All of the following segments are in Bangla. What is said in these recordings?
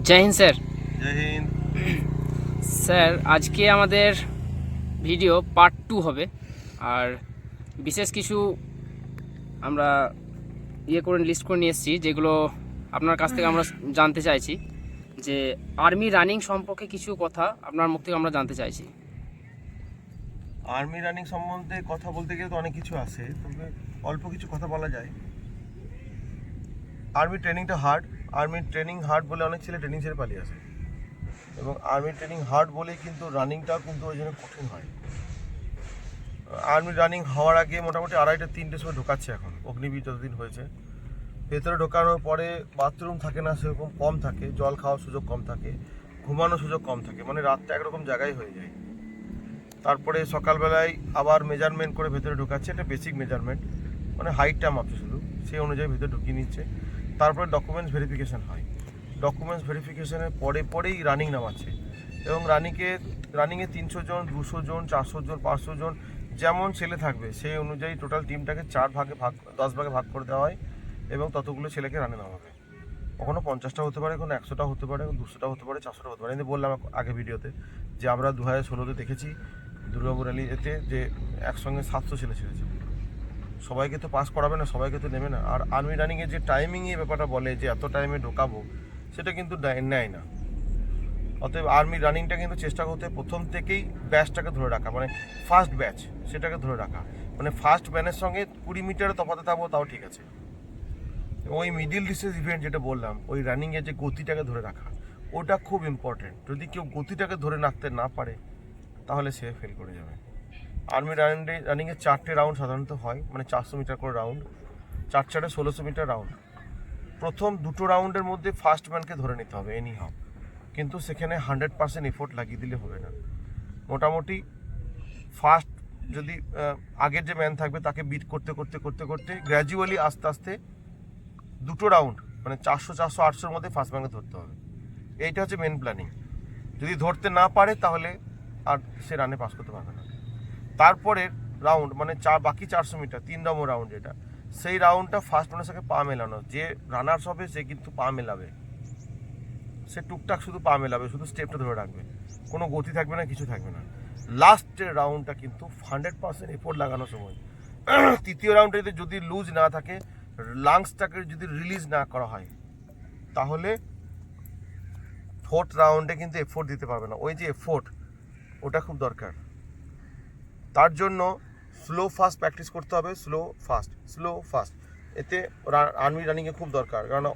জয় হিন্দ স্যার। জয় হিন্দ স্যার, আজকে আমাদের ভিডিও পার্ট 2 হবে। আর বিশেষ কিছু আমরা লিস্ট করে নিয়ে এসেছি, যেগুলো আপনার কাছ থেকে আমরা জানতে চাইছি। যে আর্মি রানিং সম্পর্কে কিছু কথা আপনার মুখ থেকে আমরা জানতে চাইছি। আর্মি রানিং সম্বন্ধে কথা বলতে গেলে তো অনেক কিছু আছে, তবে অল্প কিছু কথা বলা যায়। আর্মি ট্রেনিংটা হার্ড। আর্মি ট্রেনিং হার্ড বলে অনেক ছেলে ট্রেনিং ছেড়ে পালিয়ে আসে, এবং আর্মি ট্রেনিং হার্ড বলেই কিন্তু রানিংটাও কিন্তু ওই জন্য কঠিন হয়। আর্মি রানিং হওয়ার আগে মোটামুটি 2:30-3টের সময় ঢোকাচ্ছে এখন, অগ্নিবীর যতদিন হয়েছে। ভেতরে ঢোকানোর পরে বাথরুম থাকে না, সেরকম কম থাকে, জল খাওয়ার সুযোগ কম থাকে, ঘুমানোর সুযোগ কম থাকে, মানে রাতটা একরকম জায়গায় হয়ে যায়। তারপরে সকালবেলায় আবার মেজারমেন্ট করে ভেতরে ঢোকাচ্ছে, এটা বেসিক মেজারমেন্ট, মানে হাইটটা মাপছে শুধু, সেই অনুযায়ী ভেতরে ঢুকিয়ে নিচ্ছে। তারপরে ডকুমেন্টস ভেরিফিকেশান হয়, ডকুমেন্টস ভেরিফিকেশানের পরেই রানিং নামাচ্ছে। এবং রানিংয়ে 300 জন, 200 জন, 400 জন, 500 জন যেমন ছেলে থাকবে সেই অনুযায়ী টোটাল টিমটাকে 10 ভাগে ভাগ করে দেওয়া হয়, এবং ততগুলো ছেলেকে রানে নামাবে। কখনো 50টা হতে পারে, কোনো 100টা হতে পারে, 200টা হতে পারে, 400টা হতে পারে। আমি বললাম আগে ভিডিওতে যে আমরা 2016-তে দেখেছি দুর্গাপুর র্যালি এতে যে একসঙ্গে 700 ছেলে ছেড়েছে। সবাইকে তো পাস করাবে না, সবাইকে তো নেবে না। আর আর্মি রানিংয়ে যে টাইমিংয়ে ব্যাপারটা বলে যে এত টাইমে ঢোকাবো, সেটা কিন্তু নেয় না। অতএব আর্মি রানিংটা কিন্তু চেষ্টা করতে প্রথম থেকেই ব্যাচটাকে ধরে রাখা, মানে ফার্স্ট ব্যাচ সেটাকে ধরে রাখা, মানে ফার্স্ট ব্যানের সঙ্গে 20 মিটারে তফাতে থাকবো তাও ঠিক আছে। ওই মিডিল ডিস্টেন্স ইভেন্ট যেটা বললাম, ওই রানিংয়ের যে গতিটাকে ধরে রাখা, ওটা খুব ইম্পর্টেন্ট। যদি কেউ গতিটাকে ধরে রাখতে না পারে তাহলে সে ফেল করে যাবে। আর্মি রানিংয়ে 4টে রাউন্ড সাধারণত হয়, মানে 400 মিটার করে রাউন্ড, 4 1600 মিটার রাউন্ড। প্রথম 2টো রাউন্ডের মধ্যে ফার্স্ট ম্যানকে ধরে নিতে হবে এনি হাও, কিন্তু সেখানে 100% এফোর্ট লাগিয়ে দিলে হবে না। মোটামুটি ফার্স্ট যদি আগের যে ম্যান থাকবে তাকে বিট করতে করতে করতে করতে গ্র্যাজুয়ালি আস্তে আস্তে 2টো রাউন্ড, মানে 400 400 800-র মধ্যে ফার্স্ট ম্যানকে ধরতে হবে। এইটা হচ্ছে মেন প্ল্যানিং। যদি ধরতে না পারে তাহলে আর সে রানে পাস করতে পারবে না। তারপরে রাউন্ড, মানে বাকি 400 মিটার 3 নম্বর রাউন্ড যেটা, সেই রাউন্ডটা ফার্স্ট ম্যানের সাথে পা মেলানো। যে রানার্স হবে সে কিন্তু পা মেলাবে, সে টুকটাক শুধু পা মেলাবে, শুধু স্টেপটা ধরে রাখবে, কোনো গতি থাকবে না, কিছু থাকবে না। লাস্টের রাউন্ডটা কিন্তু 100% এফোর্ট লাগানোর সময়। তৃতীয় রাউন্ডে যদি লুজ না থাকে, লাংসটাকে যদি রিলিজ না করা হয়, তাহলে ফোর্থ রাউন্ডে কিন্তু এফোর্ট দিতে পারবে না। ওই যে এফোর্ট, ওটা খুব দরকার। তার জন্য স্লো ফাস্ট প্র্যাকটিস করতে হবে, স্লো ফাস্ট। এতে আর্মি রানিংয়ে খুব দরকার, কারণ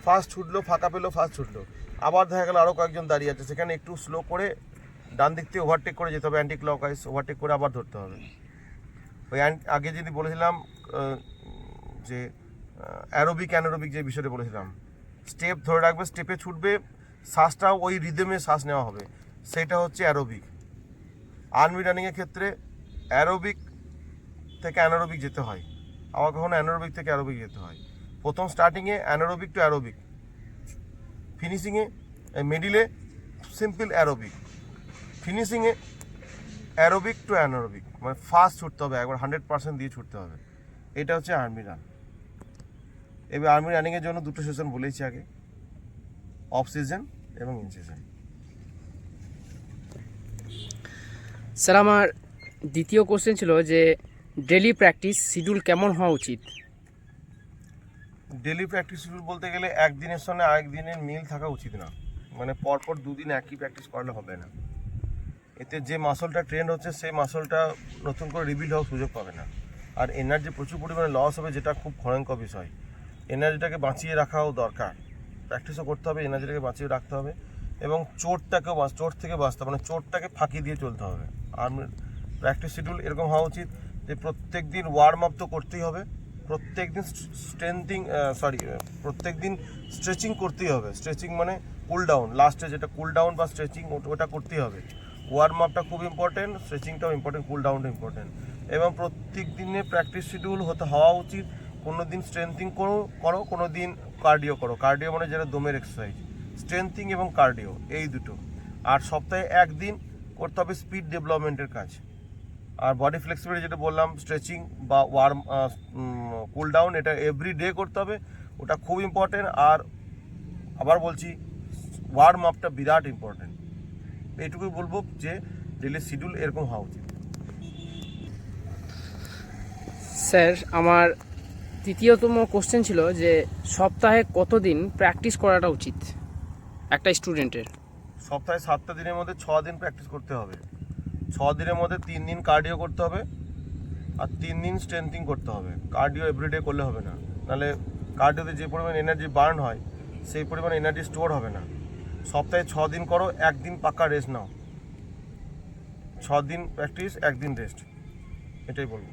ফাস্ট ছুটলো, ফাঁকা পেলো, ফাস্ট ছুটলো, আবার দেখা গেলো আরও কয়েকজন দাঁড়িয়ে আছে, সেখানে একটু স্লো করে ডান দিক থেকে ওভারটেক করে যেতে হবে, অ্যান্টি ক্লকওয়াইজ ওভারটেক করে আবার ধরতে হবে। ওই আগে যদি বলেছিলাম যে অ্যারোবিক যে বিষয়টা বলেছিলাম, স্টেপ ধরে রাখবে, স্টেপে ছুটবে, শ্বাসটাও ওই রিদমে শ্বাস নেওয়া হবে, সেটা হচ্ছে অ্যারোবিক। আর্মি রানিংয়ের ক্ষেত্রে অ্যারোবিক থেকে অ্যানারোবিক যেতে হয়, আবার কখনো অ্যানারোবিক থেকে অ্যারোবিক যেতে হয়। প্রথম স্টার্টিংয়ে অ্যানারোবিক টু অ্যারোবিক, ফিনিশিংয়ে মিডিলে সিম্পল অ্যারোবিক, ফিনিশিংয়ে অ্যারোবিক টু অ্যানারোবিক, মানে ফাস্ট ছুটতে হবে, একবার 100% দিয়ে ছুটতে হবে। এটা হচ্ছে আর্মি রান। এবার আর্মি রানিংয়ের জন্য 2টো সেশন বলেছি আগে, অফ সিজন এবং ইন সিজন। স্যার, আমার দ্বিতীয় কোশ্চেন ছিল যে ডেলি প্র্যাকটিস শিডিউল কেমন হওয়া উচিত? ডেলি প্র্যাকটিস শিডিউল বলতে গেলে একদিনের সঙ্গে আরেক দিনের মিল থাকা উচিত না, মানে পরপর 2 দিন একই প্র্যাকটিস করলে হবে না। এতে যে মাসলটা ট্রেন্ড হচ্ছে সেই মাসলটা নতুন করে রিবিল্ড হওয়ার সুযোগ পাবে না, আর এনার্জি প্রচুর পরিমাণে লস হবে, যেটা খুব ভয়ঙ্কর বিষয়। এনার্জিটাকে বাঁচিয়ে রাখাও দরকার, প্র্যাকটিসও করতে হবে, এনার্জিটাকে বাঁচিয়ে রাখতে হবে, এবং চোট থেকে বাঁচতে হবে, মানে চোটটাকে ফাঁকি দিয়ে চলতে হবে। আর প্র্যাকটিস শিডিউল এরকম হওয়া উচিত যে প্রত্যেক দিন ওয়ার্ম আপ তো করতেই হবে, প্রত্যেক দিন প্রত্যেক দিন স্ট্রেচিং করতেই হবে। স্ট্রেচিং মানে কুল ডাউন, লাস্টে যেটা কুল ডাউন বা স্ট্রেচিং, ওটা করতেই হবে। ওয়ার্ম আপটা খুব ইম্পর্টেন্ট, স্ট্রেচিংটাও ইম্পর্টেন্ট, কুল ডাউনটা ইম্পর্টেন্ট। এবং প্রত্যেক দিনে প্র্যাকটিস শিডিউল হওয়া উচিত, কোনো দিন স্ট্রেংথিং করো, কোনো দিন কার্ডিও করো। কার্ডিও মানে যেটা দমের এক্সারসাইজ, স্ট্রেংথিং এবং কার্ডিও এই দুটো। আর সপ্তাহে একদিন করতে হবে স্পিড ডেভেলপমেন্টের কাজ। আর বডি ফ্লেক্সিবিলিটি যেটা বললাম, স্ট্রেচিং বা কুল ডাউন, এটা এভরি ডে করতে হবে, ওটা খুব ইম্পর্টেন্ট। আর আবার বলছি, ওয়ার্ম আপটা বিরাট ইম্পর্টেন্ট। এইটুকুই বলবো যে ডেলি শিডিউল এরকম হওয়া উচিত। স্যার আমার তৃতীয়তম কোশ্চেন ছিল যে সপ্তাহে কতদিন প্র্যাকটিস করাটা উচিত একটা স্টুডেন্টের? সপ্তাহে 7টা দিনের মধ্যে 6 দিন প্র্যাকটিস করতে হবে। 6 দিনের মধ্যে 3 দিন কার্ডিও করতে হবে আর 3 দিন স্ট্রেন্থিং করতে হবে। কার্ডিও এভরিডে করলে হবে না, নাহলে কার্ডিওতে যে পরিমাণ এনার্জি বার্ন হয় সেই পরিমাণ এনার্জি স্টোর হবে না। সপ্তাহে 6 দিন করো, 1 দিন পাক্কা রেস্ট নাও। 6 দিন প্র্যাকটিস, 1 দিন রেস্ট, এটাই বলবো।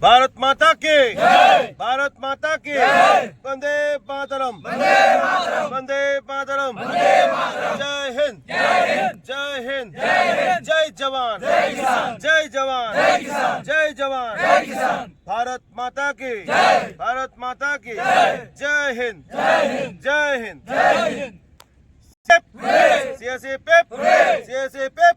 भारत माता के भारत माता के वंदे मातरम, वंदे मातरम, जय हिंद, जय हिंद, जय जवान, जय जवान, जय जवान, भारत माता के, भारत माता के, जय हिंद, जय हिंद। CSA पेप, CSA पेप,